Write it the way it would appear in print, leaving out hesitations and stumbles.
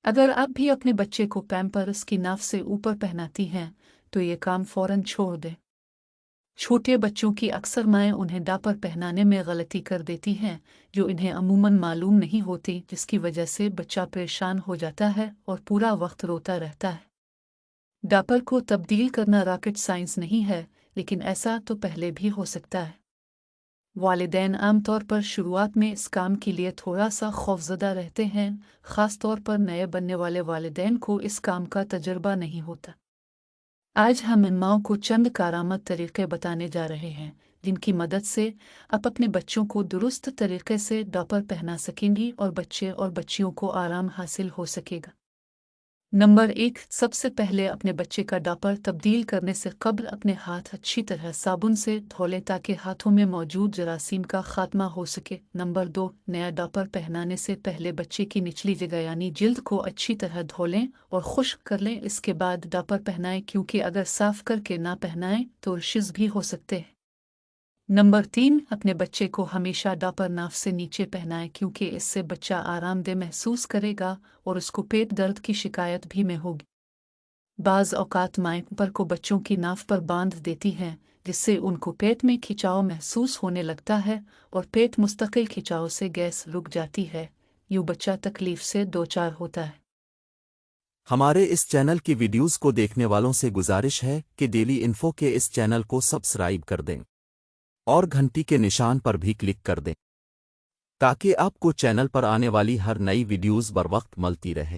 अगर आप भी अपने बच्चे को पैम्पर्स की नाफ से ऊपर पहनाती हैं तो ये काम फौरन छोड़ दें। छोटे बच्चों की अक्सर माएँ उन्हें डायपर पहनाने में गलती कर देती हैं जो इन्हें अमूमन मालूम नहीं होती, जिसकी वजह से बच्चा परेशान हो जाता है और पूरा वक्त रोता रहता है। डायपर को तब्दील करना रॉकेट साइंस नहीं है, लेकिन ऐसा तो पहले भी हो सकता है। वालिदैन आमतौर पर शुरुआत में इस काम के लिए थोड़ा सा खौफजदा रहते हैं, ख़ास तौर पर नए बनने वाले वालिदैन को इस काम का तजुर्बा नहीं होता। आज हम इन माओं को चंद कारआमद तरीके बताने जा रहे हैं जिनकी मदद से आप अपने बच्चों को दुरुस्त तरीके से डायपर पहना सकेंगी और बच्चे और बच्चियों को आराम हासिल हो सकेगा। नंबर 1, सबसे पहले अपने बच्चे का डायपर तब्दील करने से कबल अपने हाथ अच्छी तरह साबुन से धो लें ताकि हाथों में मौजूद जरासीम का खात्मा हो सके। नंबर 2, नया डायपर पहनाने से पहले बच्चे की निचली जगह यानी जिल्द को अच्छी तरह धो लें और खुश्क कर लें, इसके बाद डायपर पहनाएं, क्योंकि अगर साफ करके ना पहनाएं तो रशिज भी हो सकते हैं। नंबर 3, अपने बच्चे को हमेशा डायपर नाफ से नीचे पहनाएं, क्योंकि इससे बच्चा आरामदेह महसूस करेगा और उसको पेट दर्द की शिकायत भी में होगी। बाज़ औक़ात माएँ पर को बच्चों की नाफ पर बांध देती हैं, जिससे उनको पेट में खिंचाव महसूस होने लगता है और पेट मुस्तकिल खिंचाव से गैस रुक जाती है। यूँ बच्चा तकलीफ से दो चार होता है। हमारे इस चैनल की वीडियोस को देखने वालों से गुजारिश है कि डेली इन्फो के इस चैनल को सब्सक्राइब कर दें और घंटी के निशान पर भी क्लिक कर दें ताकि आपको चैनल पर आने वाली हर नई वीडियोस बर वक्त मिलती रहे।